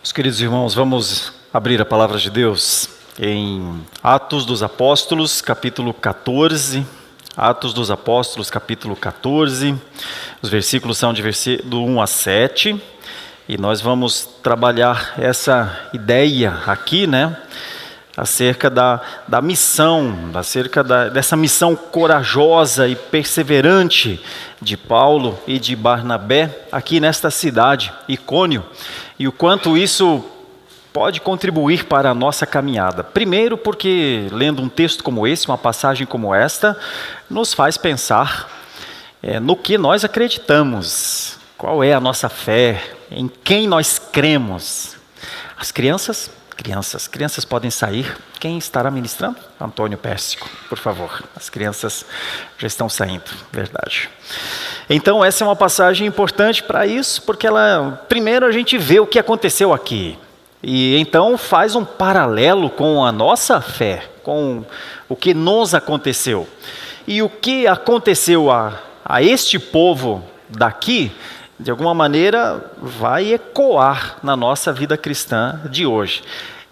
Meus queridos irmãos, vamos abrir a palavra de Deus em Atos dos Apóstolos, capítulo 14. Atos dos Apóstolos, capítulo 14. Os versículos são do 1 a 7. E nós vamos trabalhar essa ideia aqui, acerca da missão, dessa missão corajosa e perseverante de Paulo e de Barnabé aqui nesta cidade, Icônio, e o quanto isso pode contribuir para a nossa caminhada. Primeiro porque, lendo um texto como esse, uma passagem como esta, nos faz pensar no que nós acreditamos, qual é a nossa fé, em quem nós cremos. As crianças podem sair. Quem estará ministrando? Antônio Pérsico, por favor. As crianças já estão saindo, verdade. Então essa é uma passagem importante para isso, porque primeiro a gente vê o que aconteceu aqui. E então faz um paralelo com a nossa fé, com o que nos aconteceu. E o que aconteceu a este povo daqui, de alguma maneira, vai ecoar na nossa vida cristã de hoje.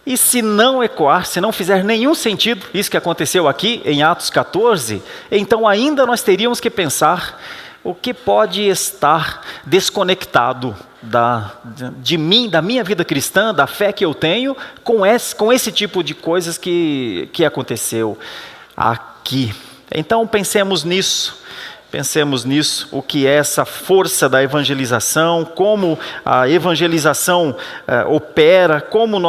E se não ecoar, se não fizer nenhum sentido, isso que aconteceu aqui em Atos 14, então ainda nós teríamos que pensar o que pode estar desconectado de mim, da minha vida cristã, da fé que eu tenho, com esse tipo de coisas que aconteceu aqui. Então pensemos nisso. O que é essa força da evangelização, como a evangelização opera, como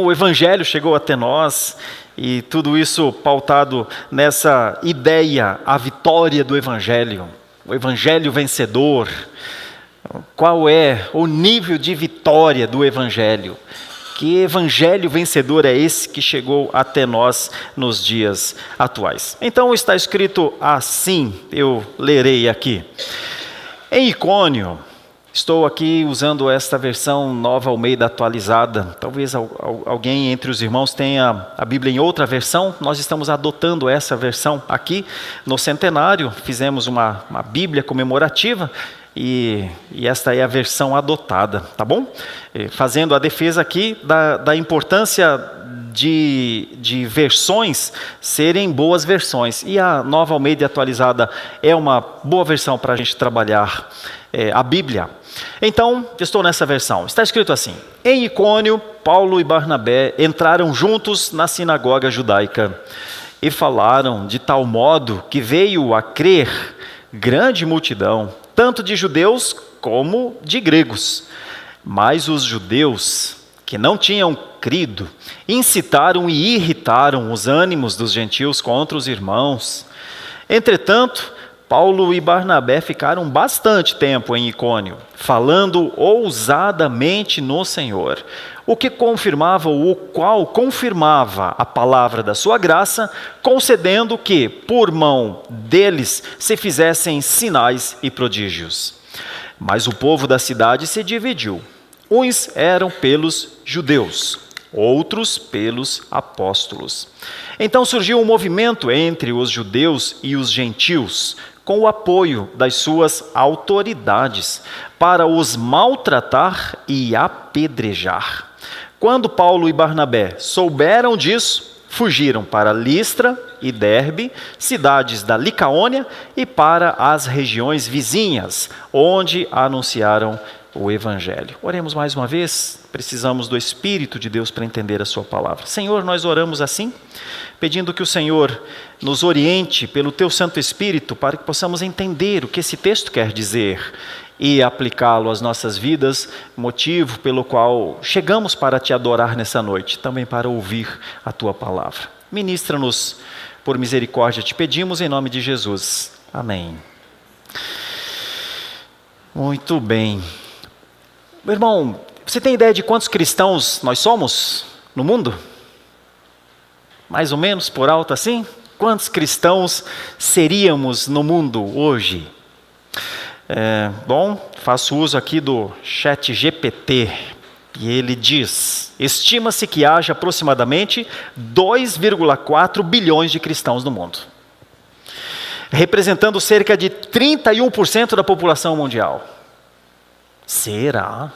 o evangelho chegou até nós, e tudo isso pautado nessa ideia, a vitória do evangelho, o evangelho vencedor. Qual é o nível de vitória do evangelho? Que evangelho vencedor é esse que chegou até nós nos dias atuais? Então está escrito assim, eu lerei aqui. Em Icônio, estou aqui usando esta versão Nova Almeida atualizada. Talvez alguém entre os irmãos tenha a Bíblia em outra versão. Nós estamos adotando essa versão aqui. No centenário, fizemos uma Bíblia comemorativa. E esta é a versão adotada, tá bom? Fazendo a defesa aqui da importância de versões serem boas versões. E a Nova Almeida atualizada é uma boa versão para a gente trabalhar a Bíblia. Então, estou nessa versão. Está escrito assim: em Icônio, Paulo e Barnabé entraram juntos na sinagoga judaica e falaram de tal modo que veio a crer grande multidão, tanto de judeus como de gregos. Mas os judeus que não tinham crido incitaram e irritaram os ânimos dos gentios contra os irmãos. Entretanto, Paulo e Barnabé ficaram bastante tempo em Icônio, falando ousadamente no Senhor, o qual confirmava a palavra da sua graça, concedendo que, por mão deles, se fizessem sinais e prodígios. Mas o povo da cidade se dividiu. Uns eram pelos judeus, outros pelos apóstolos. Então surgiu um movimento entre os judeus e os gentios, com o apoio das suas autoridades, para os maltratar e apedrejar. Quando Paulo e Barnabé souberam disso, fugiram para Listra e Derbe, cidades da Licaônia, e para as regiões vizinhas, onde anunciaram o Evangelho. Oremos mais uma vez, precisamos do Espírito de Deus para entender a sua palavra. Senhor, nós oramos assim, pedindo que o Senhor nos oriente pelo Teu Santo Espírito, para que possamos entender o que esse texto quer dizer e aplicá-lo às nossas vidas, motivo pelo qual chegamos para Te adorar nessa noite, também para ouvir a Tua palavra. Ministra-nos por misericórdia, Te pedimos em nome de Jesus. Amém. Muito bem. Meu irmão, você tem ideia de quantos cristãos nós somos no mundo? Mais ou menos, por alto assim? Quantos cristãos seríamos no mundo hoje? Faço uso aqui do ChatGPT, e ele diz: estima-se que haja aproximadamente 2,4 bilhões de cristãos no mundo, representando cerca de 31% da população mundial. Será?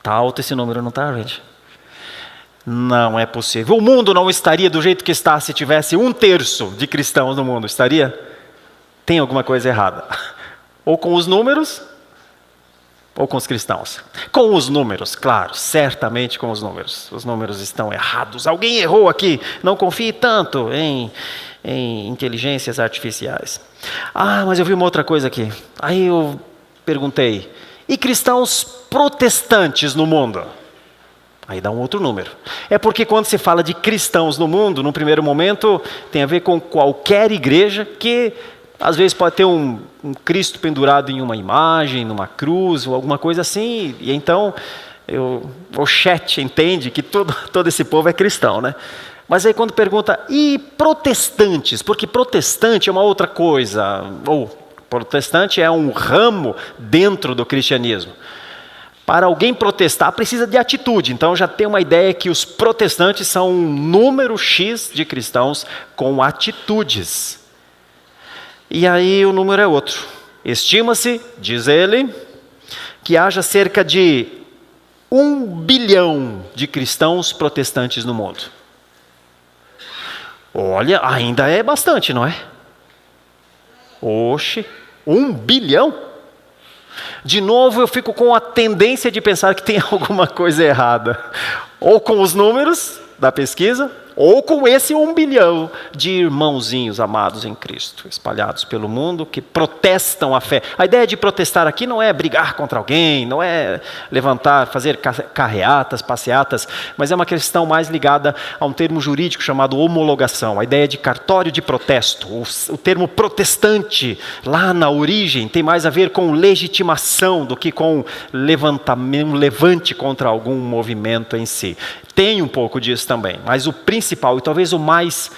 Está alto esse número, não está, gente? Não é possível. O mundo não estaria do jeito que está se tivesse 1/3 de cristãos no mundo, estaria? Tem alguma coisa errada. Ou com os números, ou com os cristãos. Com os números, claro, certamente com os números. Os números estão errados. Alguém errou aqui. Não confie tanto em inteligências artificiais. Mas eu vi uma outra coisa aqui. Aí eu perguntei, e cristãos protestantes no mundo? Aí dá um outro número. É porque quando se fala de cristãos no mundo, no primeiro momento, tem a ver com qualquer igreja que às vezes pode ter um Cristo pendurado em uma imagem, numa cruz, ou alguma coisa assim. E então, o chat entende que todo esse povo é cristão, né? Mas aí quando pergunta, e protestantes? Porque protestante é uma outra coisa. Ou protestante é um ramo dentro do cristianismo. Para alguém protestar, precisa de atitude. Então já tem uma ideia que os protestantes são um número X de cristãos com atitudes. E aí o número é outro. Estima-se, diz ele, que haja cerca de 1 bilhão de cristãos protestantes no mundo. Olha, ainda é bastante, não é? Oxe, 1 bilhão? De novo, eu fico com a tendência de pensar que tem alguma coisa errada. Ou com os números da pesquisa, ou com esse 1 bilhão de irmãozinhos amados em Cristo, espalhados pelo mundo, que protestam a fé. A ideia de protestar aqui não é brigar contra alguém, não é levantar, fazer carreatas, passeatas, mas é uma questão mais ligada a um termo jurídico chamado homologação. A ideia de cartório de protesto. O termo protestante, lá na origem, tem mais a ver com legitimação do que com levante contra algum movimento em si. Tem um pouco disso também, mas o principal, e talvez o mais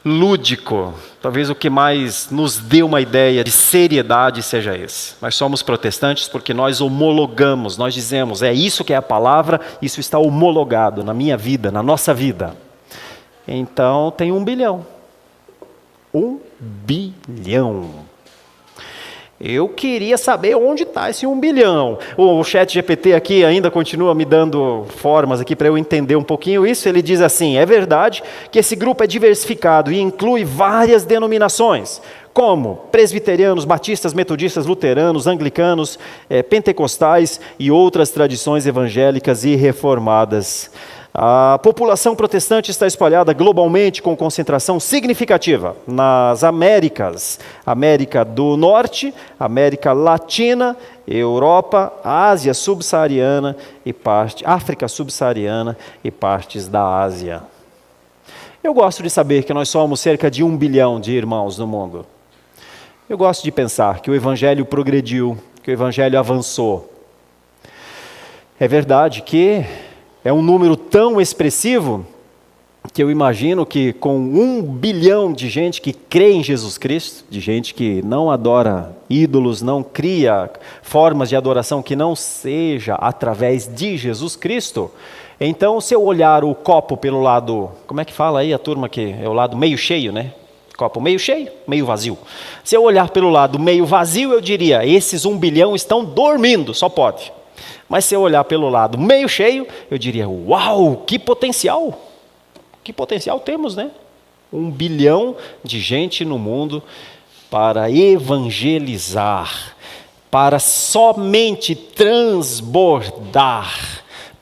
lúdico, talvez o que mais nos dê uma ideia de seriedade seja esse. Nós somos protestantes porque nós homologamos, nós dizemos, é isso que é a palavra, isso está homologado na minha vida, na nossa vida. Então tem 1 bilhão. 1 bilhão. Eu queria saber onde está esse 1 bilhão. O chat GPT aqui ainda continua me dando formas aqui para eu entender um pouquinho isso. Ele diz assim, é verdade que esse grupo é diversificado e inclui várias denominações, como presbiterianos, batistas, metodistas, luteranos, anglicanos, pentecostais e outras tradições evangélicas e reformadas. A população protestante está espalhada globalmente com concentração significativa nas Américas, América do Norte, América Latina, Europa, Ásia subsaariana e África subsaariana e partes da Ásia. Eu gosto de saber que nós somos cerca de 1 bilhão de irmãos no mundo. Eu gosto de pensar que o Evangelho progrediu, que o Evangelho avançou. É verdade que é um número tão expressivo que eu imagino que com 1 bilhão de gente que crê em Jesus Cristo, de gente que não adora ídolos, não cria formas de adoração que não seja através de Jesus Cristo, então se eu olhar o copo pelo lado, como é que fala aí a turma que é o lado meio cheio, né? Copo meio cheio, meio vazio. Se eu olhar pelo lado meio vazio, eu diria, esses 1 bilhão estão dormindo, só pode. Mas se eu olhar pelo lado meio cheio, eu diria, uau, que potencial! Que potencial temos, né? 1 bilhão de gente no mundo para evangelizar, para somente transbordar,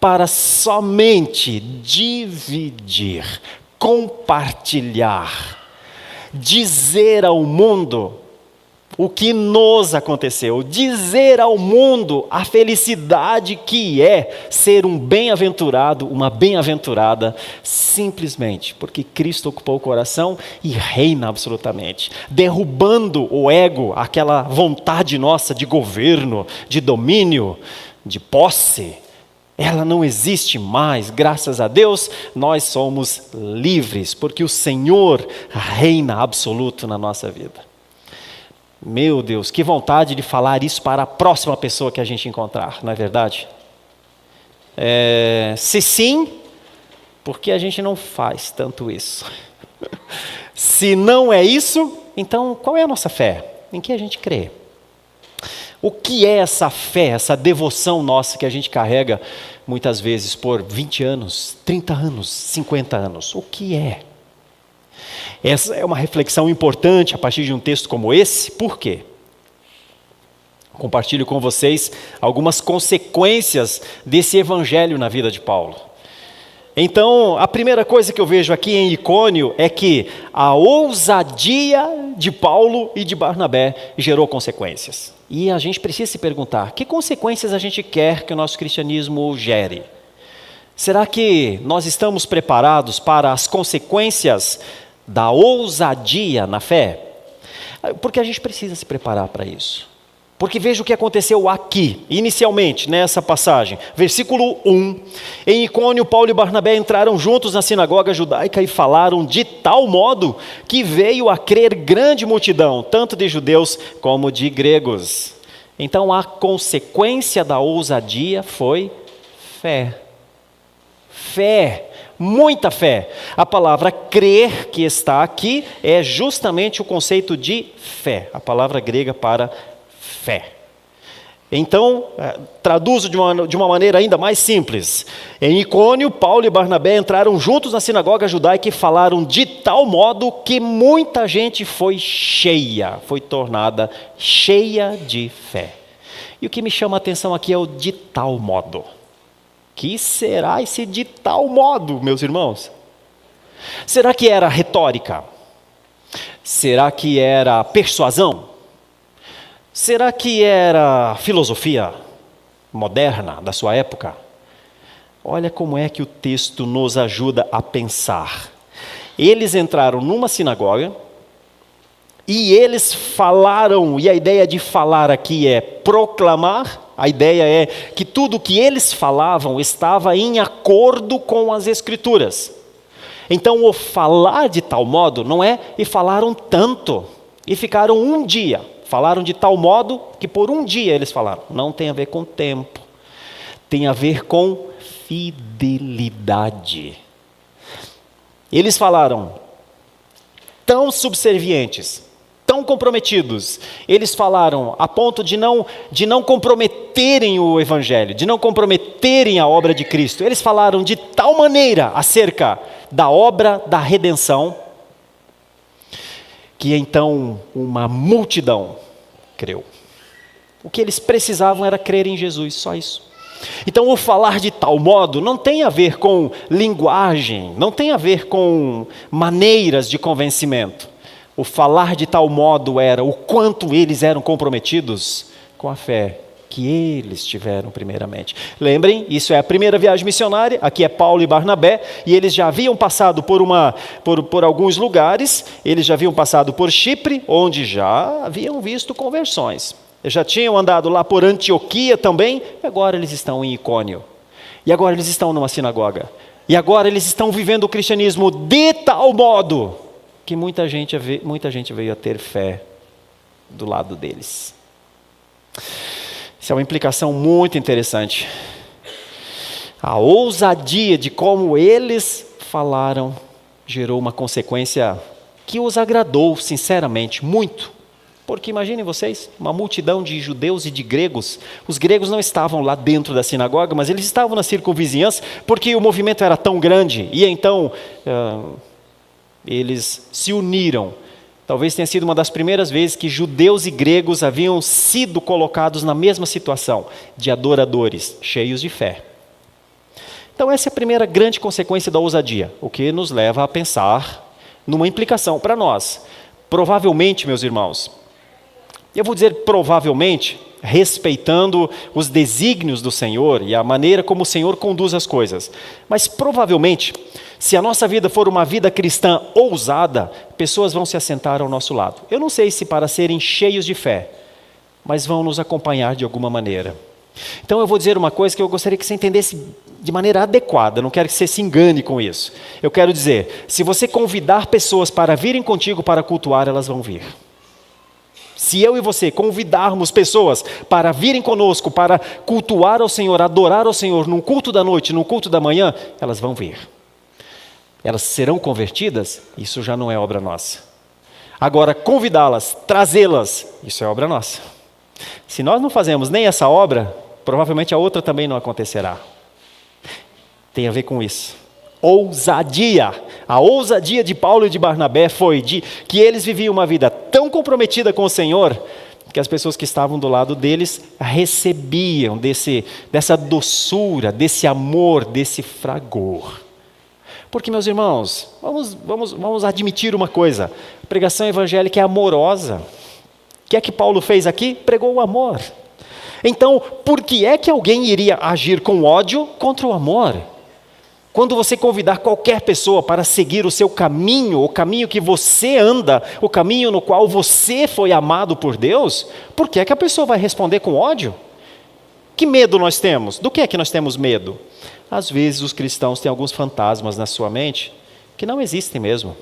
para somente dividir, compartilhar, dizer ao mundo o que nos aconteceu, dizer ao mundo a felicidade que é ser um bem-aventurado, uma bem-aventurada, simplesmente porque Cristo ocupou o coração e reina absolutamente, derrubando o ego, aquela vontade nossa de governo, de domínio, de posse. Ela não existe mais, graças a Deus, nós somos livres, porque o Senhor reina absoluto na nossa vida. Meu Deus, que vontade de falar isso para a próxima pessoa que a gente encontrar, não é verdade? Se sim, porque a gente não faz tanto isso. Se não é isso, então qual é a nossa fé? Em que a gente crê? O que é essa fé, essa devoção nossa que a gente carrega muitas vezes por 20 anos, 30 anos, 50 anos? O que é? Essa é uma reflexão importante a partir de um texto como esse. Por quê? Compartilho com vocês algumas consequências desse evangelho na vida de Paulo. Então, a primeira coisa que eu vejo aqui em Icônio é que a ousadia de Paulo e de Barnabé gerou consequências. E a gente precisa se perguntar, que consequências a gente quer que o nosso cristianismo gere? Será que nós estamos preparados para as consequências da ousadia na fé? Porque a gente precisa se preparar para isso. Porque veja o que aconteceu aqui, inicialmente, nessa passagem. Versículo 1. Em Icônio, Paulo e Barnabé entraram juntos na sinagoga judaica e falaram de tal modo que veio a crer grande multidão, tanto de judeus como de gregos. Então a consequência da ousadia foi fé. Fé. Muita fé. A palavra crer que está aqui é justamente o conceito de fé. A palavra grega para fé. Então, traduzo de uma maneira ainda mais simples. Em Icônio, Paulo e Barnabé entraram juntos na sinagoga judaica e falaram de tal modo que muita gente foi tornada cheia de fé. E o que me chama a atenção aqui é o de tal modo. Que será esse de tal modo, meus irmãos? Será que era retórica? Será que era persuasão? Será que era filosofia moderna da sua época? Olha como é que o texto nos ajuda a pensar. Eles entraram numa sinagoga e eles falaram, e a ideia de falar aqui é proclamar. A ideia é que tudo o que eles falavam estava em acordo com as Escrituras. Então o falar de tal modo não é e falaram tanto, e ficaram um dia. Falaram de tal modo que por um dia eles falaram. Não tem a ver com tempo. Tem a ver com fidelidade. Eles falaram tão subservientes, tão comprometidos. Eles falaram a ponto de não comprometerem o evangelho, de não comprometerem a obra de Cristo. Eles falaram de tal maneira acerca da obra da redenção, que então uma multidão creu. O que eles precisavam era crer em Jesus, só isso. Então o falar de tal modo não tem a ver com linguagem, não tem a ver com maneiras de convencimento. O falar de tal modo era o quanto eles eram comprometidos com a fé que eles tiveram primeiramente. Lembrem, isso é a primeira viagem missionária, aqui é Paulo e Barnabé, e eles já haviam passado por alguns lugares, eles já haviam passado por Chipre, onde já haviam visto conversões. Eles já tinham andado lá por Antioquia também, e agora eles estão em Icônio. E agora eles estão numa sinagoga. E agora eles estão vivendo o cristianismo de tal modo que muita gente veio a ter fé do lado deles. Isso é uma implicação muito interessante. A ousadia de como eles falaram gerou uma consequência que os agradou, sinceramente, muito. Porque imaginem vocês, uma multidão de judeus e de gregos. Os gregos não estavam lá dentro da sinagoga, mas eles estavam na circunvizinhança, porque o movimento era tão grande. E então, eles se uniram. Talvez tenha sido uma das primeiras vezes que judeus e gregos haviam sido colocados na mesma situação, de adoradores, cheios de fé. Então essa é a primeira grande consequência da ousadia, o que nos leva a pensar numa implicação para nós. Provavelmente, meus irmãos, eu vou dizer provavelmente, respeitando os desígnios do Senhor e a maneira como o Senhor conduz as coisas, mas provavelmente, se a nossa vida for uma vida cristã ousada, pessoas vão se assentar ao nosso lado. Eu não sei se para serem cheios de fé, mas vão nos acompanhar de alguma maneira. Então eu vou dizer uma coisa que eu gostaria que você entendesse de maneira adequada, não quero que você se engane com isso. Eu quero dizer, se você convidar pessoas para virem contigo para cultuar, elas vão vir. Se eu e você convidarmos pessoas para virem conosco, para cultuar ao Senhor, adorar ao Senhor, num culto da noite, num culto da manhã, elas vão vir. Elas serão convertidas? Isso já não é obra nossa. Agora, convidá-las, trazê-las, isso é obra nossa. Se nós não fazemos nem essa obra, provavelmente a outra também não acontecerá. Tem a ver com isso. Ousadia. A ousadia de Paulo e de Barnabé foi de que eles viviam uma vida tão comprometida com o Senhor, que as pessoas que estavam do lado deles recebiam dessa doçura, desse amor, desse fragor. Porque, meus irmãos, vamos admitir uma coisa: a pregação evangélica é amorosa. O que é que Paulo fez aqui? Pregou o amor. Então, por que é que alguém iria agir com ódio contra o amor? Quando você convidar qualquer pessoa para seguir o seu caminho, o caminho que você anda, o caminho no qual você foi amado por Deus, por que é que a pessoa vai responder com ódio? Que medo nós temos? Do que é que nós temos medo? Às vezes os cristãos têm alguns fantasmas na sua mente que não existem mesmo.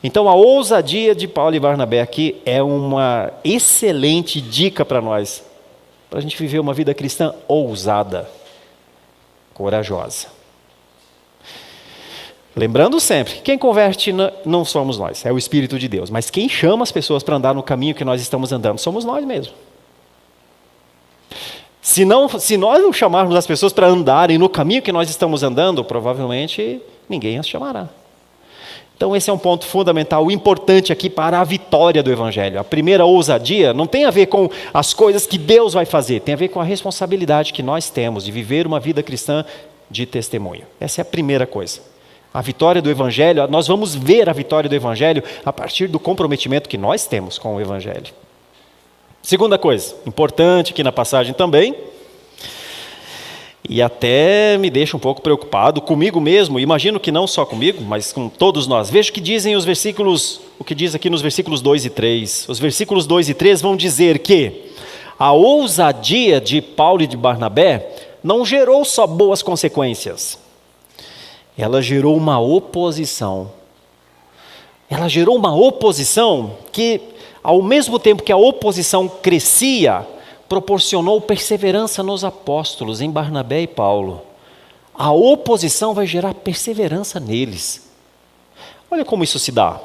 Então a ousadia de Paulo e Barnabé aqui é uma excelente dica para nós, para a gente viver uma vida cristã ousada, corajosa. Lembrando sempre, quem converte não somos nós, é o Espírito de Deus. Mas quem chama as pessoas para andar no caminho que nós estamos andando, somos nós mesmos. Se nós não chamarmos as pessoas para andarem no caminho que nós estamos andando, provavelmente ninguém as chamará. Então esse é um ponto fundamental, importante aqui para a vitória do Evangelho. A primeira ousadia não tem a ver com as coisas que Deus vai fazer, tem a ver com a responsabilidade que nós temos de viver uma vida cristã de testemunho. Essa é a primeira coisa. A vitória do Evangelho, nós vamos ver a vitória do Evangelho a partir do comprometimento que nós temos com o Evangelho. Segunda coisa, importante aqui na passagem também, e até me deixa um pouco preocupado comigo mesmo, imagino que não só comigo, mas com todos nós. Veja o que dizem os versículos, o que diz aqui nos versículos 2 e 3. Os versículos 2 e 3 vão dizer que a ousadia de Paulo e de Barnabé não gerou só boas consequências. Ela gerou uma oposição. Ela gerou uma oposição que, ao mesmo tempo que a oposição crescia, proporcionou perseverança nos apóstolos, em Barnabé e Paulo. A oposição vai gerar perseverança neles. Olha como isso se dá.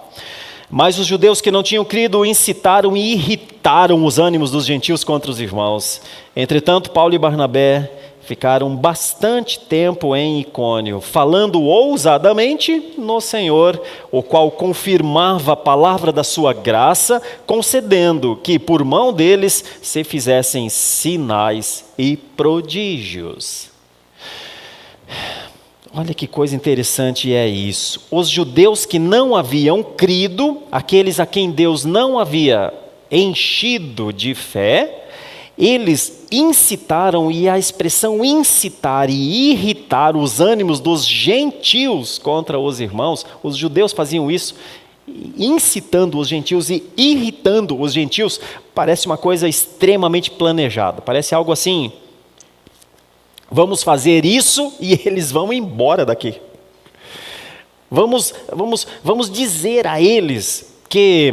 Mas os judeus que não tinham crido incitaram e irritaram os ânimos dos gentios contra os irmãos. Entretanto, Paulo e Barnabé ficaram bastante tempo em Icônio, falando ousadamente no Senhor, o qual confirmava a palavra da sua graça, concedendo que por mão deles se fizessem sinais e prodígios. Olha que coisa interessante é isso. Os judeus que não haviam crido, aqueles a quem Deus não havia enchido de fé, eles incitaram, e a expressão incitar e irritar os ânimos dos gentios contra os irmãos, os judeus faziam isso, incitando os gentios e irritando os gentios, parece uma coisa extremamente planejada, parece algo assim: vamos fazer isso e eles vão embora daqui. Vamos dizer a eles que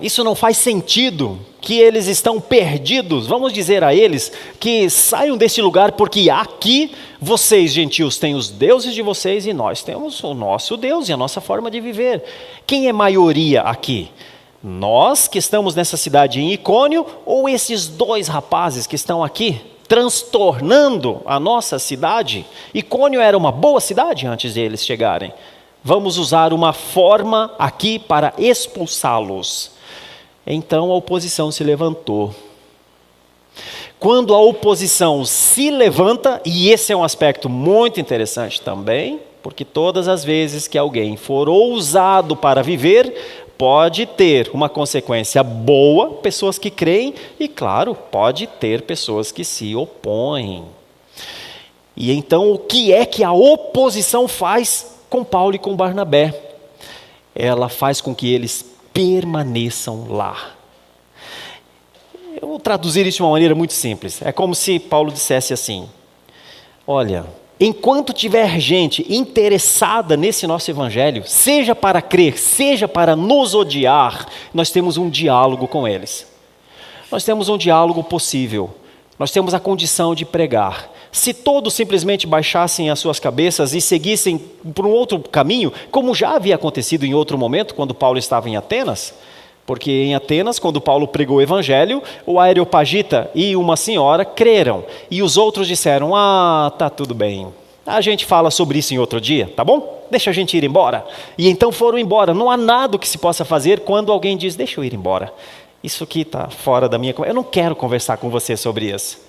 isso não faz sentido, que eles estão perdidos. Vamos dizer a eles que saiam desse lugar, porque aqui vocês, gentios, têm os deuses de vocês e nós temos o nosso Deus e a nossa forma de viver. Quem é maioria aqui? Nós que estamos nessa cidade em Icônio, ou esses dois rapazes que estão aqui transtornando a nossa cidade? Icônio era uma boa cidade antes de eles chegarem. Vamos usar uma forma aqui para expulsá-los. Então a oposição se levantou. Quando a oposição se levanta, e esse é um aspecto muito interessante também, porque todas as vezes que alguém for ousado para viver, pode ter uma consequência boa, pessoas que creem, e claro, pode ter pessoas que se opõem. E então o que é que a oposição faz com Paulo e com Barnabé? Ela faz com que eles permaneçam lá. Eu vou traduzir isso de uma maneira muito simples. É como se Paulo dissesse assim: olha, enquanto tiver gente interessada nesse nosso evangelho, seja para crer, seja para nos odiar, nós temos um diálogo com eles. Nós temos um diálogo possível. Nós temos a condição de pregar. Se todos simplesmente baixassem as suas cabeças e seguissem por um outro caminho, como já havia acontecido em outro momento, quando Paulo estava em Atenas, Porque em Atenas, quando Paulo pregou o evangelho, o Areopagita e uma senhora creram. E os outros disseram, tá tudo bem. A gente fala sobre isso em outro dia, tá bom? Deixa a gente ir embora. E então foram embora. Não há nada que se possa fazer quando alguém diz, deixa eu ir embora. Isso aqui está fora da minha... Eu não quero conversar com você sobre isso.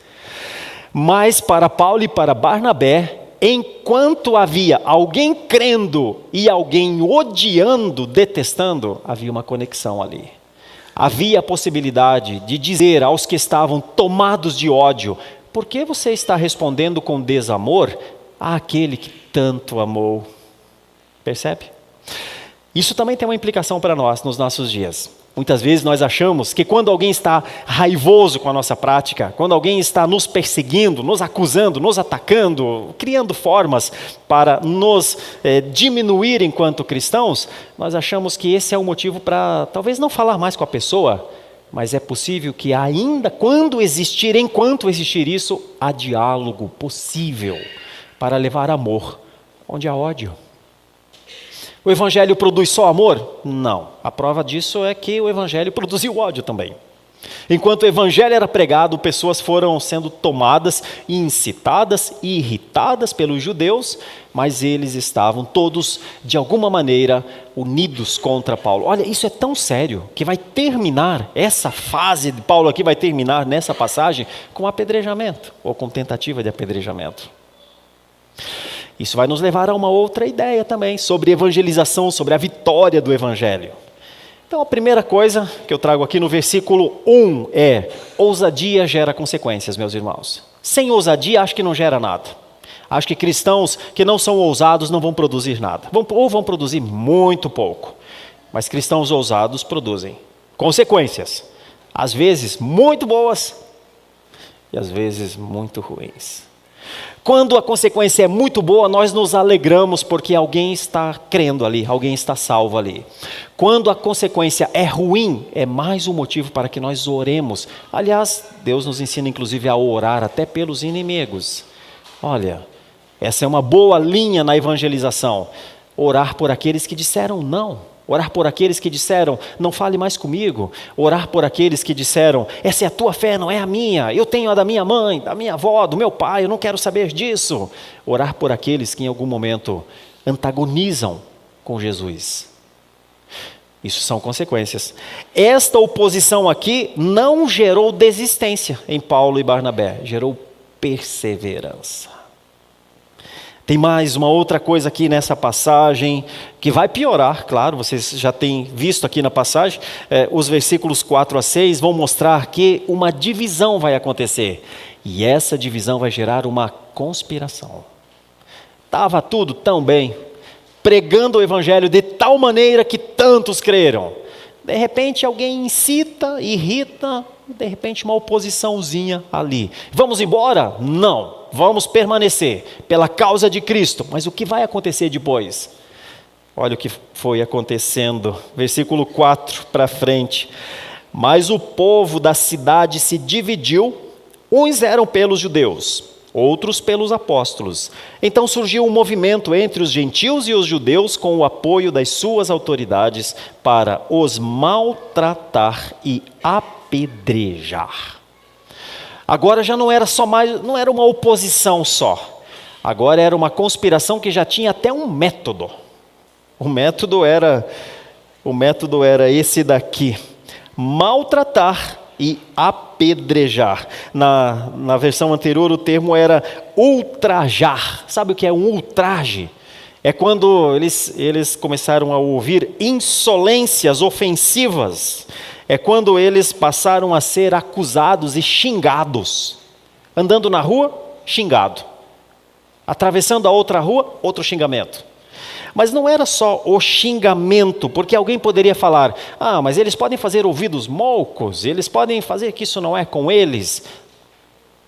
Mas para Paulo e para Barnabé, enquanto havia alguém crendo e alguém odiando, detestando, havia uma conexão ali. Havia a possibilidade de dizer aos que estavam tomados de ódio, por que você está respondendo com desamor àquele que tanto amou? Percebe? Isso também tem uma implicação para nós nos nossos dias. Muitas vezes nós achamos que quando alguém está raivoso com a nossa prática, quando alguém está nos perseguindo, nos acusando, nos atacando, criando formas para nos diminuir enquanto cristãos, nós achamos que esse é o motivo para talvez não falar mais com a pessoa, mas é possível que ainda enquanto existir isso, há diálogo possível para levar amor onde há ódio. O evangelho produz só amor? Não. A prova disso é que o evangelho produziu ódio também. Enquanto o evangelho era pregado, pessoas foram sendo tomadas, incitadas e irritadas pelos judeus, mas eles estavam todos, de alguma maneira, unidos contra Paulo. Olha, isso é tão sério que vai terminar, essa fase de Paulo aqui vai terminar nessa passagem com apedrejamento, ou com tentativa de apedrejamento. Isso vai nos levar a uma outra ideia também, sobre evangelização, sobre a vitória do evangelho. Então a primeira coisa que eu trago aqui no versículo 1 é, ousadia gera consequências, meus irmãos. Sem ousadia, acho que não gera nada. Acho que cristãos que não são ousados não vão produzir nada. Ou vão produzir muito pouco. Mas cristãos ousados produzem consequências. Às vezes muito boas e às vezes muito ruins. Quando a consequência é muito boa, nós nos alegramos porque alguém está crendo ali, alguém está salvo ali. Quando a consequência é ruim, é mais um motivo para que nós oremos. Aliás, Deus nos ensina inclusive a orar até pelos inimigos. Olha, essa é uma boa linha na evangelização. Orar por aqueles que disseram não. Orar por aqueles que disseram, não fale mais comigo. Orar por aqueles que disseram, essa é a tua fé, não é a minha. Eu tenho a da minha mãe, da minha avó, do meu pai, eu não quero saber disso. Orar por aqueles que em algum momento antagonizam com Jesus. Isso são consequências. Esta oposição aqui não gerou desistência em Paulo e Barnabé, gerou perseverança. Tem mais uma outra coisa aqui nessa passagem, que vai piorar, claro, vocês já têm visto aqui na passagem, os versículos 4 a 6 vão mostrar que uma divisão vai acontecer, e essa divisão vai gerar uma conspiração. Estava tudo tão bem, pregando o evangelho de tal maneira que tantos creram. De repente alguém incita, irrita, de repente uma oposiçãozinha ali. Vamos embora? Não. Vamos permanecer pela causa de Cristo. Mas o que vai acontecer depois? Olha o que foi acontecendo. Versículo 4 para frente. Mas o povo da cidade se dividiu. Uns eram pelos judeus, outros pelos apóstolos. Então surgiu um movimento entre os gentios e os judeus com o apoio das suas autoridades para os maltratar e apedrejar. Agora já não era não era uma oposição só. Agora era uma conspiração que já tinha até um método. O método era esse daqui: maltratar e apedrejar. Na versão anterior o termo era ultrajar. Sabe o que é um ultraje? É quando eles começaram a ouvir insolências ofensivas. É quando eles passaram a ser acusados e xingados. Andando na rua, xingado. Atravessando a outra rua, outro xingamento. Mas não era só o xingamento, porque alguém poderia falar, mas eles podem fazer ouvidos moucos, eles podem fazer que isso não é com eles.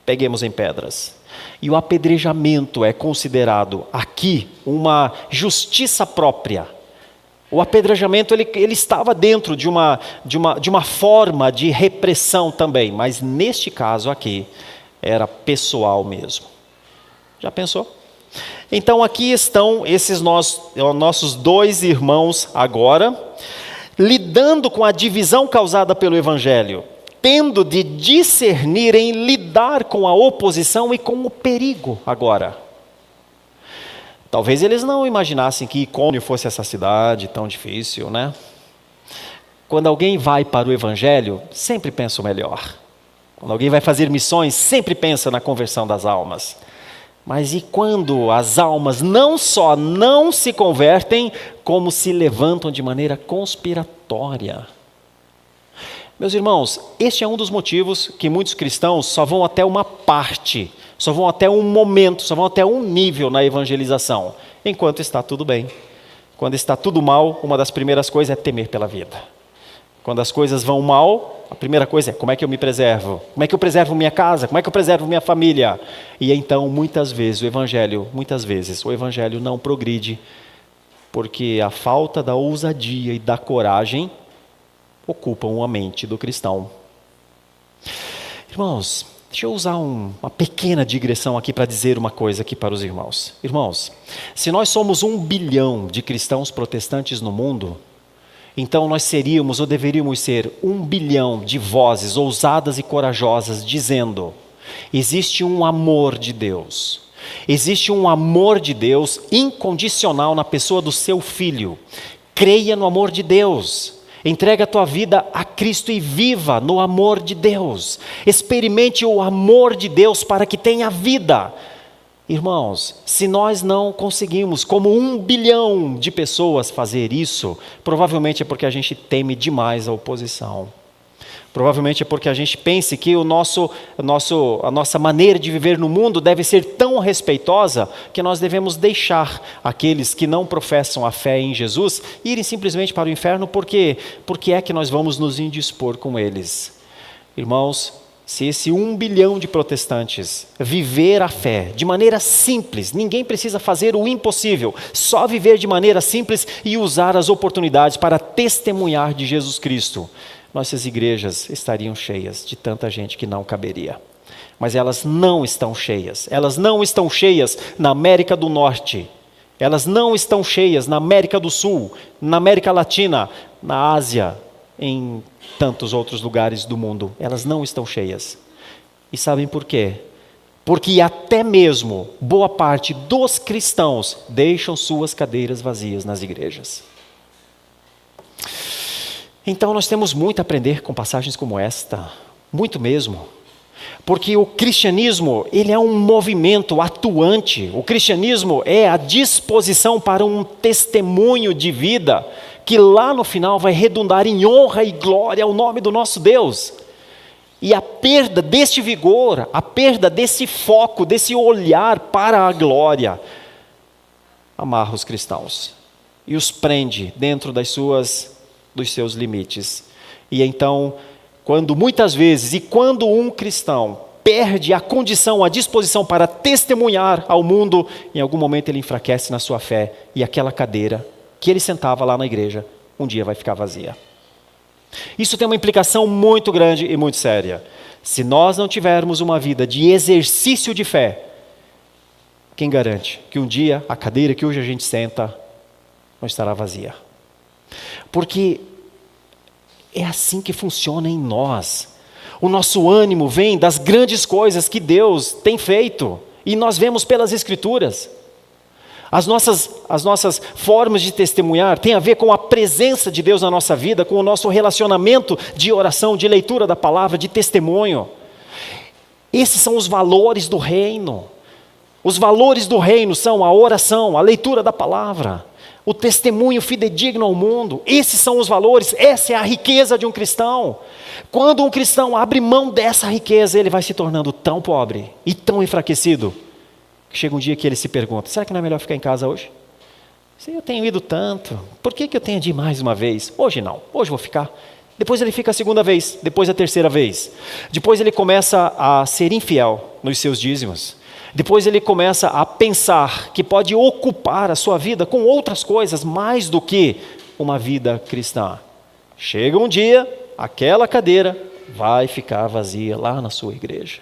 Peguemos em pedras. E o apedrejamento é considerado aqui uma justiça própria. O apedrejamento ele estava dentro de uma forma de repressão também, mas neste caso aqui era pessoal mesmo. Já pensou? Então aqui estão esses nossos dois irmãos agora, lidando com a divisão causada pelo Evangelho, tendo de discernir em lidar com a oposição e com o perigo agora. Talvez eles não imaginassem que Icônio fosse essa cidade tão difícil, né? Quando alguém vai para o Evangelho, sempre pensa o melhor. Quando alguém vai fazer missões, sempre pensa na conversão das almas. Mas e quando as almas não só não se convertem, como se levantam de maneira conspiratória? Meus irmãos, este é um dos motivos que muitos cristãos só vão até uma parte, só vão até um momento, só vão até um nível na evangelização, enquanto está tudo bem. Quando está tudo mal, uma das primeiras coisas é temer pela vida. Quando as coisas vão mal, a primeira coisa é como é que eu me preservo? Como é que eu preservo minha casa? Como é que eu preservo minha família? E então, muitas vezes, o Evangelho não progride, porque a falta da ousadia e da coragem ocupam a mente do cristão. Irmãos, deixa eu usar uma pequena digressão aqui para dizer uma coisa aqui para os irmãos. Irmãos, se nós somos 1 bilhão de cristãos protestantes no mundo, então nós seríamos ou deveríamos ser 1 bilhão de vozes ousadas e corajosas dizendo: existe um amor de Deus. Existe um amor de Deus incondicional na pessoa do seu Filho. Creia no amor de Deus. Entrega a tua vida a Cristo e viva no amor de Deus. Experimente o amor de Deus para que tenha vida. Irmãos, se nós não conseguimos, como 1 bilhão de pessoas, fazer isso, provavelmente é porque a gente teme demais a oposição. Provavelmente é porque a gente pensa que a nossa maneira de viver no mundo deve ser tão respeitosa que nós devemos deixar aqueles que não professam a fé em Jesus irem simplesmente para o inferno, porque é que nós vamos nos indispor com eles. Irmãos, se esse 1 bilhão de protestantes viver a fé de maneira simples, ninguém precisa fazer o impossível, só viver de maneira simples e usar as oportunidades para testemunhar de Jesus Cristo, nossas igrejas estariam cheias de tanta gente que não caberia. Mas elas não estão cheias. Elas não estão cheias na América do Norte. Elas não estão cheias na América do Sul, na América Latina, na Ásia, em tantos outros lugares do mundo. Elas não estão cheias. E sabem por quê? Porque até mesmo boa parte dos cristãos deixam suas cadeiras vazias nas igrejas. Então nós temos muito a aprender com passagens como esta, muito mesmo. Porque o cristianismo, ele é um movimento atuante. O cristianismo é a disposição para um testemunho de vida que lá no final vai redundar em honra e glória ao nome do nosso Deus. E a perda deste vigor, a perda desse foco, desse olhar para a glória, amarra os cristãos e os prende dentro dos seus limites. E então, quando um cristão perde a condição, a disposição para testemunhar ao mundo, em algum momento ele enfraquece na sua fé, e aquela cadeira que ele sentava lá na igreja, um dia vai ficar vazia. Isso tem uma implicação muito grande e muito séria. Se nós não tivermos uma vida de exercício de fé, quem garante que um dia a cadeira que hoje a gente senta não estará vazia? Porque é assim que funciona em nós. O nosso ânimo vem das grandes coisas que Deus tem feito, e nós vemos pelas Escrituras. As nossas formas de testemunhar têm a ver com a presença de Deus na nossa vida, com o nosso relacionamento de oração, de leitura da palavra, de testemunho. Esses são os valores do reino. Os valores do reino são a oração, a leitura da palavra, o testemunho fidedigno ao mundo. Esses são os valores, essa é a riqueza de um cristão. Quando um cristão abre mão dessa riqueza, ele vai se tornando tão pobre e tão enfraquecido, que chega um dia que ele se pergunta: será que não é melhor ficar em casa hoje? Se eu tenho ido tanto, por que eu tenho de ir mais uma vez? Hoje não, hoje vou ficar. Depois ele fica a segunda vez, depois a terceira vez. Depois ele começa a ser infiel nos seus dízimos. Depois ele começa a pensar que pode ocupar a sua vida com outras coisas mais do que uma vida cristã. Chega um dia, aquela cadeira vai ficar vazia lá na sua igreja.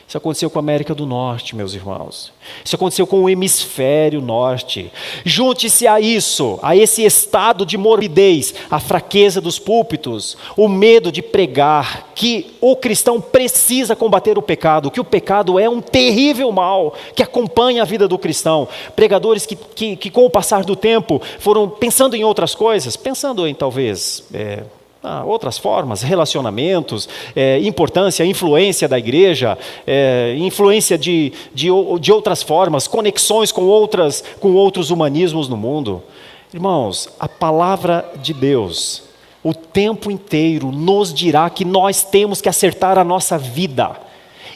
Isso aconteceu com a América do Norte, meus irmãos. Isso aconteceu com o hemisfério norte. Junte-se a isso, a esse estado de morbidez, a fraqueza dos púlpitos, o medo de pregar, que o cristão precisa combater o pecado, que o pecado é um terrível mal que acompanha a vida do cristão. Pregadores que com o passar do tempo foram pensando em outras coisas, pensando em talvez... outras formas, relacionamentos, importância, influência da igreja, influência de outras formas, conexões com outros humanismos no mundo. Irmãos, a palavra de Deus, o tempo inteiro, nos dirá que nós temos que acertar a nossa vida.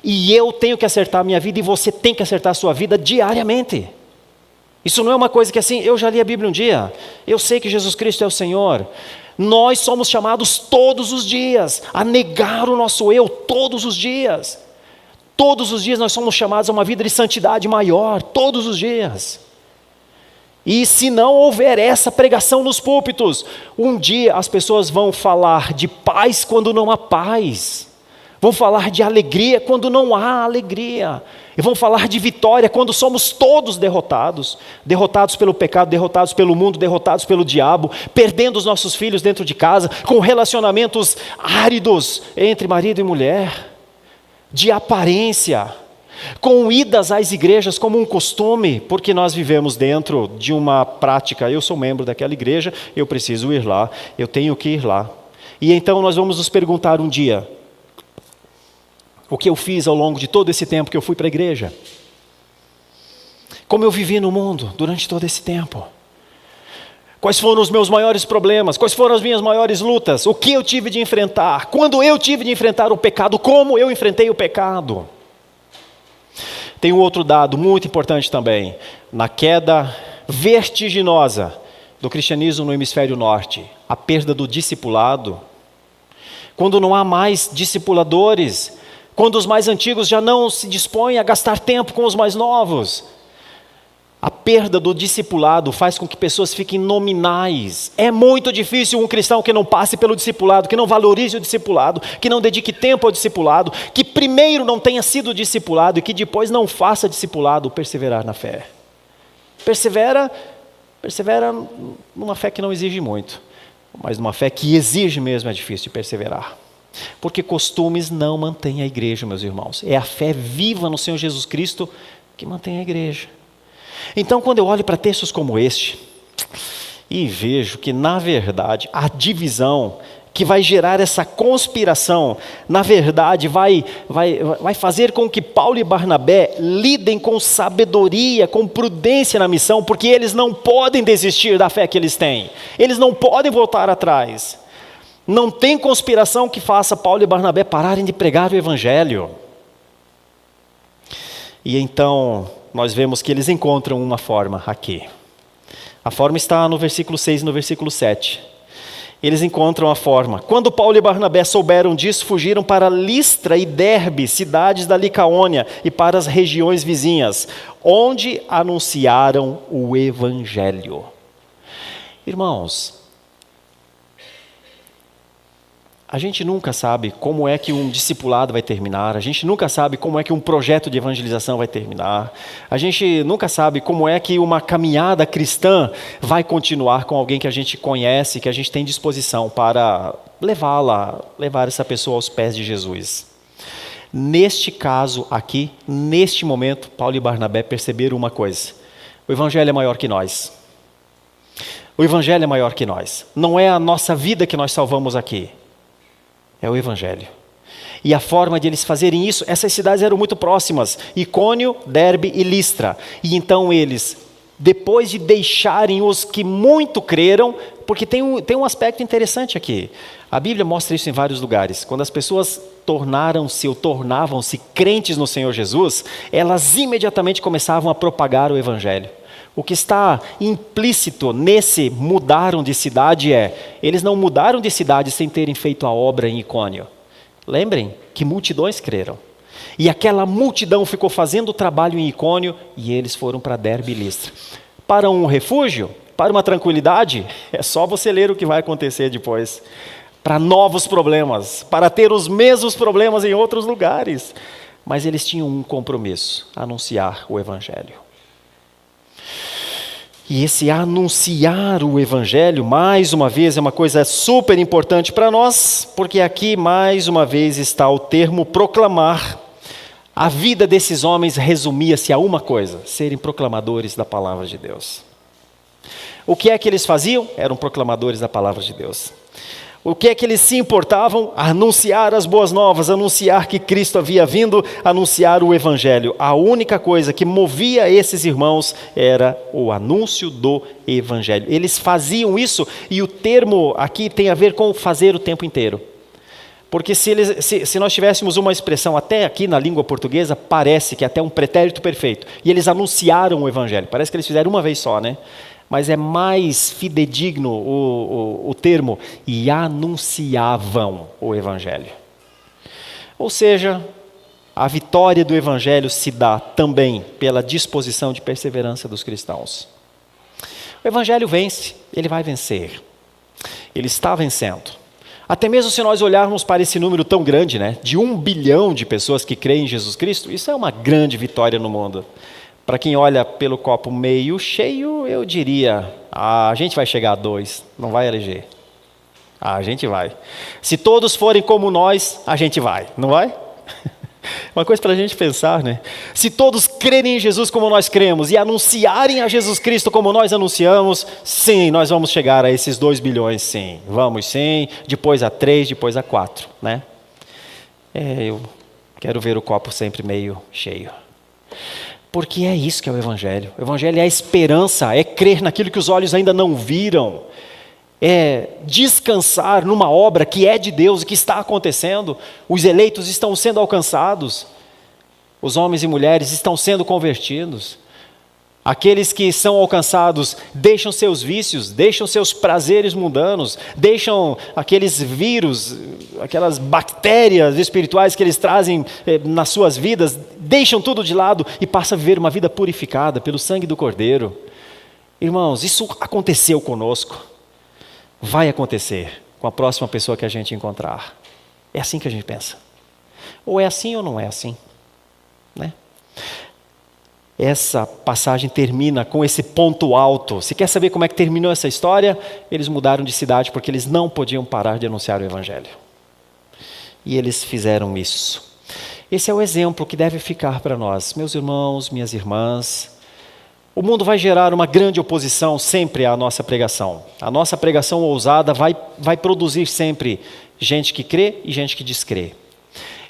E eu tenho que acertar a minha vida e você tem que acertar a sua vida diariamente. Isso não é uma coisa que assim, eu já li a Bíblia um dia, eu sei que Jesus Cristo é o Senhor. Nós somos chamados todos os dias a negar o nosso eu, todos os dias. Todos os dias nós somos chamados a uma vida de santidade maior, todos os dias. E se não houver essa pregação nos púlpitos, um dia as pessoas vão falar de paz quando não há paz. Vão falar de alegria quando não há alegria. E vão falar de vitória quando somos todos derrotados. Derrotados pelo pecado, derrotados pelo mundo, derrotados pelo diabo. Perdendo os nossos filhos dentro de casa. Com relacionamentos áridos entre marido e mulher. De aparência. Com idas às igrejas como um costume. Porque nós vivemos dentro de uma prática. Eu sou membro daquela igreja, eu preciso ir lá. Eu tenho que ir lá. E então nós vamos nos perguntar um dia... O que eu fiz ao longo de todo esse tempo que eu fui para a igreja? Como eu vivi no mundo durante todo esse tempo? Quais foram os meus maiores problemas? Quais foram as minhas maiores lutas? O que eu tive de enfrentar? Quando eu tive de enfrentar o pecado? Como eu enfrentei o pecado? Tem um outro dado muito importante também. Na queda vertiginosa do cristianismo no hemisfério norte, a perda do discipulado. Quando não há mais discipuladores, quando os mais antigos já não se dispõem a gastar tempo com os mais novos. A perda do discipulado faz com que pessoas fiquem nominais. É muito difícil um cristão que não passe pelo discipulado, que não valorize o discipulado, que não dedique tempo ao discipulado, que primeiro não tenha sido discipulado e que depois não faça discipulado, perseverar na fé. Persevera numa fé que não exige muito, mas numa fé que exige mesmo é difícil de perseverar. Porque costumes não mantêm a igreja, meus irmãos. É a fé viva no Senhor Jesus Cristo que mantém a igreja. Então, quando eu olho para textos como este, e vejo que, na verdade, a divisão que vai gerar essa conspiração, na verdade, vai fazer com que Paulo e Barnabé lidem com sabedoria, com prudência na missão, porque eles não podem desistir da fé que eles têm. Eles não podem voltar atrás. Não tem conspiração que faça Paulo e Barnabé pararem de pregar o evangelho. E então, nós vemos que eles encontram uma forma aqui. A forma está no versículo 6 e no versículo 7. Eles encontram a forma. Quando Paulo e Barnabé souberam disso, fugiram para Listra e Derbe, cidades da Licaônia, e para as regiões vizinhas, onde anunciaram o evangelho. Irmãos, a gente nunca sabe como é que um discipulado vai terminar, a gente nunca sabe como é que um projeto de evangelização vai terminar, a gente nunca sabe como é que uma caminhada cristã vai continuar com alguém que a gente conhece, que a gente tem disposição para levar essa pessoa aos pés de Jesus. Neste caso aqui, neste momento, Paulo e Barnabé perceberam uma coisa: o evangelho é maior que nós. O evangelho é maior que nós. Não é a nossa vida que nós salvamos aqui. É o evangelho. E a forma de eles fazerem isso, essas cidades eram muito próximas, Icônio, Derbe e Listra. E então eles, depois de deixarem os que muito creram, porque tem um aspecto interessante aqui. A Bíblia mostra isso em vários lugares. Quando as pessoas tornavam-se crentes no Senhor Jesus, elas imediatamente começavam a propagar o evangelho. O que está implícito nesse mudaram de cidade eles não mudaram de cidade sem terem feito a obra em Icônio. Lembrem que multidões creram. E aquela multidão ficou fazendo o trabalho em Icônio e eles foram para Derbe e Listra. Para um refúgio, para uma tranquilidade, é só você ler o que vai acontecer depois. Para novos problemas, para ter os mesmos problemas em outros lugares. mas eles tinham um compromisso: anunciar o Evangelho. E esse anunciar o Evangelho, mais uma vez, é uma coisa super importante para nós, porque aqui, mais uma vez, está o termo proclamar. A vida desses homens resumia-se a uma coisa: serem proclamadores da palavra de Deus. O que é que eles faziam? Eram proclamadores da palavra de Deus. O que é que eles se importavam? Anunciar as boas novas, anunciar que Cristo havia vindo, anunciar o Evangelho. A única coisa que movia esses irmãos era o anúncio do Evangelho. Eles faziam isso, e o termo aqui tem a ver com fazer o tempo inteiro. Porque se nós tivéssemos uma expressão até aqui na língua portuguesa, parece que é até um pretérito perfeito. E eles anunciaram o Evangelho. Parece que eles fizeram uma vez só, né? Mas é mais fidedigno o termo: e anunciavam o Evangelho. Ou seja, a vitória do Evangelho se dá também pela disposição de perseverança dos cristãos. O Evangelho vence, ele vai vencer. Ele está vencendo. Até mesmo se nós olharmos para esse número tão grande, né, de 1 bilhão de pessoas que creem em Jesus Cristo, isso é uma grande vitória no mundo. Para quem olha pelo copo meio cheio, eu diria: a gente vai chegar a 2, não vai eleger. A gente vai. Se todos forem como nós, a gente vai, não vai? Uma coisa para a gente pensar, né? Se todos crerem em Jesus como nós cremos e anunciarem a Jesus Cristo como nós anunciamos, sim, nós vamos chegar a esses 2 bilhões, sim. Vamos sim, depois a 3, depois a 4, né? Eu quero ver o copo sempre meio cheio. Porque é isso que é o Evangelho. O Evangelho é a esperança, é crer naquilo que os olhos ainda não viram. É descansar numa obra que é de Deus e que está acontecendo. Os eleitos estão sendo alcançados. Os homens e mulheres estão sendo convertidos. Aqueles que são alcançados deixam seus vícios, deixam seus prazeres mundanos, deixam aqueles vírus, aquelas bactérias espirituais que eles trazem nas suas vidas, deixam tudo de lado e passam a viver uma vida purificada pelo sangue do Cordeiro. Irmãos, isso aconteceu conosco. Vai acontecer com a próxima pessoa que a gente encontrar. É assim que a gente pensa. Ou é assim ou não é assim, né? Essa passagem termina com esse ponto alto. Se quer saber como é que terminou essa história? Eles mudaram de cidade porque eles não podiam parar de anunciar o Evangelho. E eles fizeram isso. Esse é o exemplo que deve ficar para nós. Meus irmãos, minhas irmãs, o mundo vai gerar uma grande oposição sempre à nossa pregação. A nossa pregação ousada vai produzir sempre gente que crê e gente que descrê.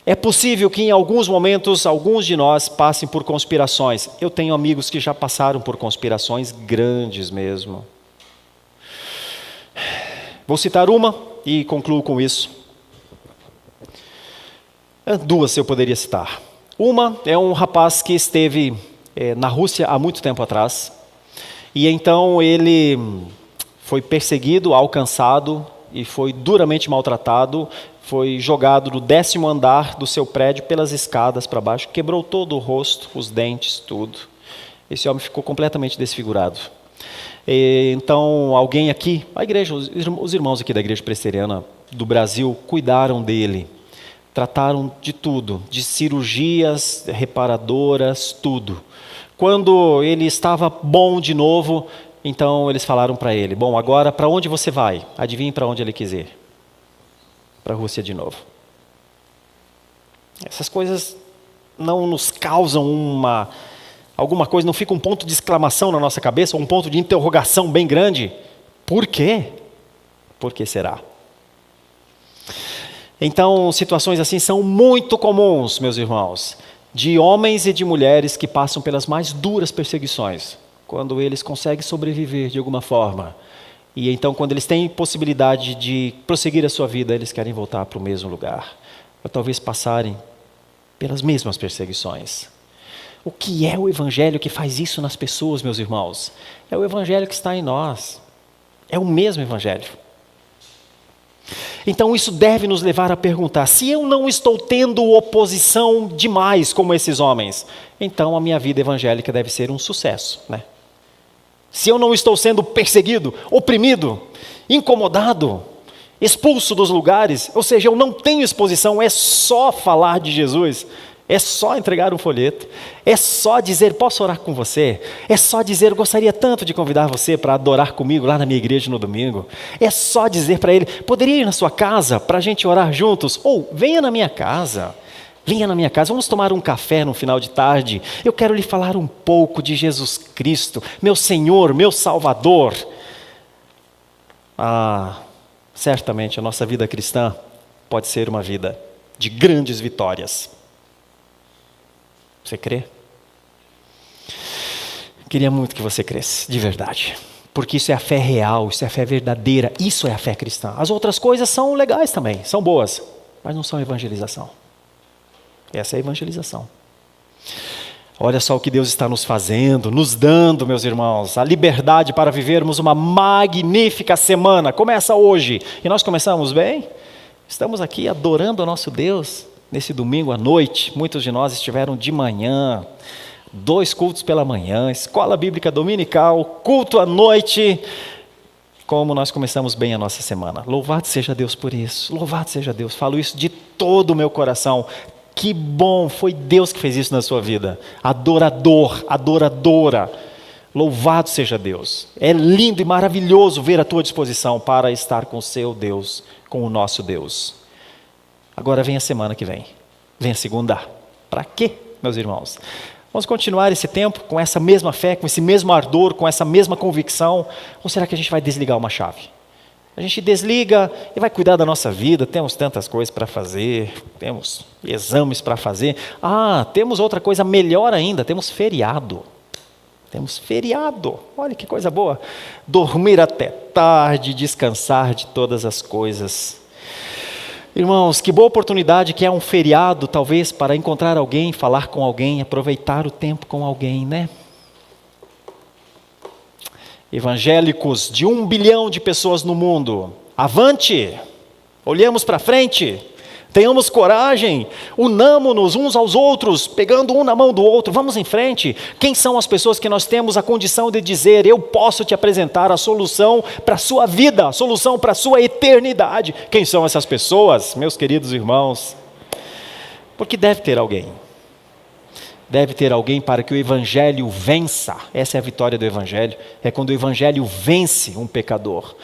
É possível que em alguns momentos, alguns de nós passem por conspirações. Eu tenho amigos que já passaram por conspirações grandes mesmo. Vou citar uma e concluo com isso. 2 eu poderia citar. Uma é um rapaz que esteve na Rússia há muito tempo atrás. E então ele foi perseguido, alcançado e foi duramente maltratado. Foi jogado do 10º andar do seu prédio pelas escadas para baixo, quebrou todo o rosto, os dentes, tudo. Esse homem ficou completamente desfigurado. Então, alguém aqui, a igreja, os irmãos aqui da Igreja Presbiteriana do Brasil, cuidaram dele. Trataram de tudo, de cirurgias reparadoras, tudo. Quando ele estava bom de novo, então eles falaram para ele: bom, agora para onde você vai? Adivinhe para onde ele quis ir. Para a Rússia de novo. Essas coisas não nos causam alguma coisa, não fica um ponto de exclamação na nossa cabeça, um ponto de interrogação bem grande. Por quê? Por que será? Então, situações assim são muito comuns, meus irmãos, de homens e de mulheres que passam pelas mais duras perseguições, quando eles conseguem sobreviver de alguma forma. E então, quando eles têm possibilidade de prosseguir a sua vida, eles querem voltar para o mesmo lugar, para talvez passarem pelas mesmas perseguições. O que é o Evangelho que faz isso nas pessoas, meus irmãos? É o Evangelho que está em nós. É o mesmo Evangelho. Então, isso deve nos levar a perguntar: se eu não estou tendo oposição demais como esses homens, então a minha vida evangélica deve ser um sucesso, né? Se eu não estou sendo perseguido, oprimido, incomodado, expulso dos lugares, ou seja, eu não tenho exposição, é só falar de Jesus, É só entregar um folheto, é só dizer, posso orar com você? É só dizer, gostaria tanto de convidar você para adorar comigo lá na minha igreja no domingo. É só dizer para ele, poderia ir na sua casa para a gente orar juntos? Ou, venha na minha casa, vamos tomar um café no final de tarde. Eu quero lhe falar um pouco de Jesus Cristo, meu Senhor, meu Salvador. Certamente a nossa vida cristã pode ser uma vida de grandes vitórias. Você crê? Queria muito que você cresça, de verdade. Porque isso é a fé real, isso é a fé verdadeira, isso é a fé cristã. As outras coisas são legais também, são boas, mas não são evangelização. Essa é a evangelização. Olha só o que Deus está nos fazendo, nos dando, meus irmãos, a liberdade para vivermos uma magnífica semana. Começa hoje. E nós começamos bem? Estamos aqui adorando o nosso Deus nesse domingo à noite. Muitos de nós estiveram de manhã, 2 cultos pela manhã, escola bíblica dominical, culto à noite. Como nós começamos bem a nossa semana. Louvado seja Deus por isso, louvado seja Deus. Falo isso de todo o meu coração. Que bom, foi Deus que fez isso na sua vida. Adorador, adoradora. Louvado seja Deus. É lindo e maravilhoso ver a tua disposição para estar com o seu Deus, com o nosso Deus. Agora vem a semana que vem. Vem a segunda. Para quê, meus irmãos? Vamos continuar esse tempo com essa mesma fé, com esse mesmo ardor, com essa mesma convicção? Ou será que a gente vai desligar uma chave? A gente desliga e vai cuidar da nossa vida, temos tantas coisas para fazer, temos exames para fazer. Temos outra coisa melhor ainda, temos feriado. Temos feriado, olha que coisa boa. Dormir até tarde, descansar de todas as coisas. Irmãos, que boa oportunidade que é um feriado, talvez, para encontrar alguém, falar com alguém, aproveitar o tempo com alguém, né? Evangélicos de 1 bilhão de pessoas no mundo, avante, olhemos para frente, tenhamos coragem, unamo-nos uns aos outros, pegando um na mão do outro, vamos em frente. Quem são as pessoas que nós temos a condição de dizer, eu posso te apresentar a solução para a sua vida, a solução para a sua eternidade? Quem são essas pessoas, meus queridos irmãos? Porque deve ter alguém. Deve ter alguém para que o Evangelho vença. Essa é a vitória do Evangelho. É quando o Evangelho vence um pecador.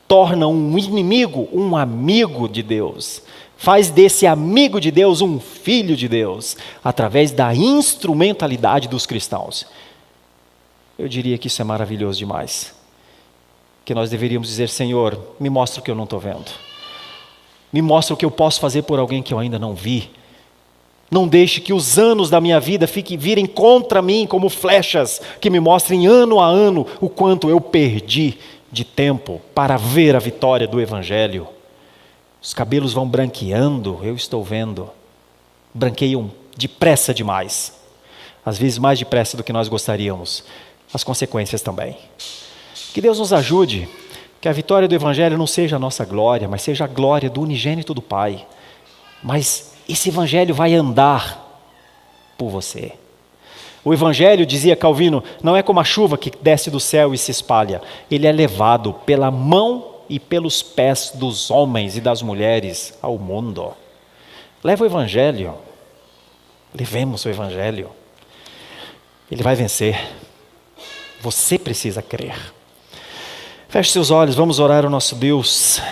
Torna um inimigo um amigo de Deus. Faz desse amigo de Deus um filho de Deus. Através da instrumentalidade dos cristãos. Eu diria que isso é maravilhoso demais. Que nós deveríamos dizer, Senhor, me mostra o que eu não estou vendo. Me mostra o que eu posso fazer por alguém que eu ainda não vi. Não deixe que os anos da minha vida virem contra mim como flechas, que me mostrem ano a ano o quanto eu perdi de tempo para ver a vitória do Evangelho. Os cabelos vão branqueando, eu estou vendo. Branqueiam depressa demais. Às vezes mais depressa do que nós gostaríamos. As consequências também. Que Deus nos ajude, que a vitória do Evangelho não seja a nossa glória, mas seja a glória do unigênito do Pai. Mas esse Evangelho vai andar por você. O Evangelho, dizia Calvino, não é como a chuva que desce do céu e se espalha. Ele é levado pela mão e pelos pés dos homens e das mulheres ao mundo. Leva o Evangelho. Levemos o Evangelho. Ele vai vencer. Você precisa crer. Feche seus olhos, vamos orar ao nosso Deus.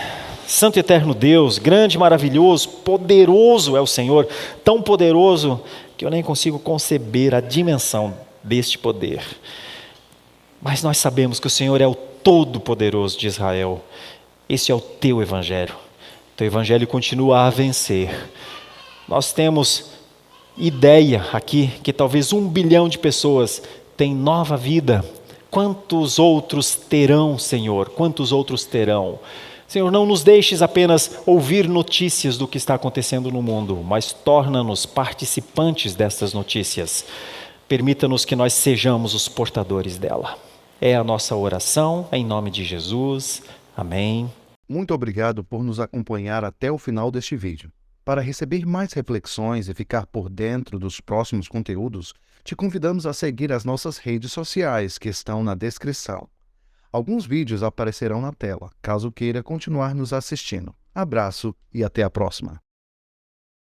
Santo e eterno Deus, grande, maravilhoso, poderoso é o Senhor, tão poderoso que eu nem consigo conceber a dimensão deste poder. Mas nós sabemos que o Senhor é o Todo-Poderoso de Israel. Esse é o teu Evangelho. Teu Evangelho continua a vencer. Nós temos ideia aqui que talvez 1 bilhão de pessoas têm nova vida. Quantos outros terão, Senhor? Quantos outros terão? Senhor, não nos deixes apenas ouvir notícias do que está acontecendo no mundo, mas torna-nos participantes dessas notícias. Permita-nos que nós sejamos os portadores dela. É a nossa oração, em nome de Jesus. Amém. Muito obrigado por nos acompanhar até o final deste vídeo. Para receber mais reflexões e ficar por dentro dos próximos conteúdos, te convidamos a seguir as nossas redes sociais que estão na descrição. Alguns vídeos aparecerão na tela, caso queira continuar nos assistindo. Abraço e até a próxima.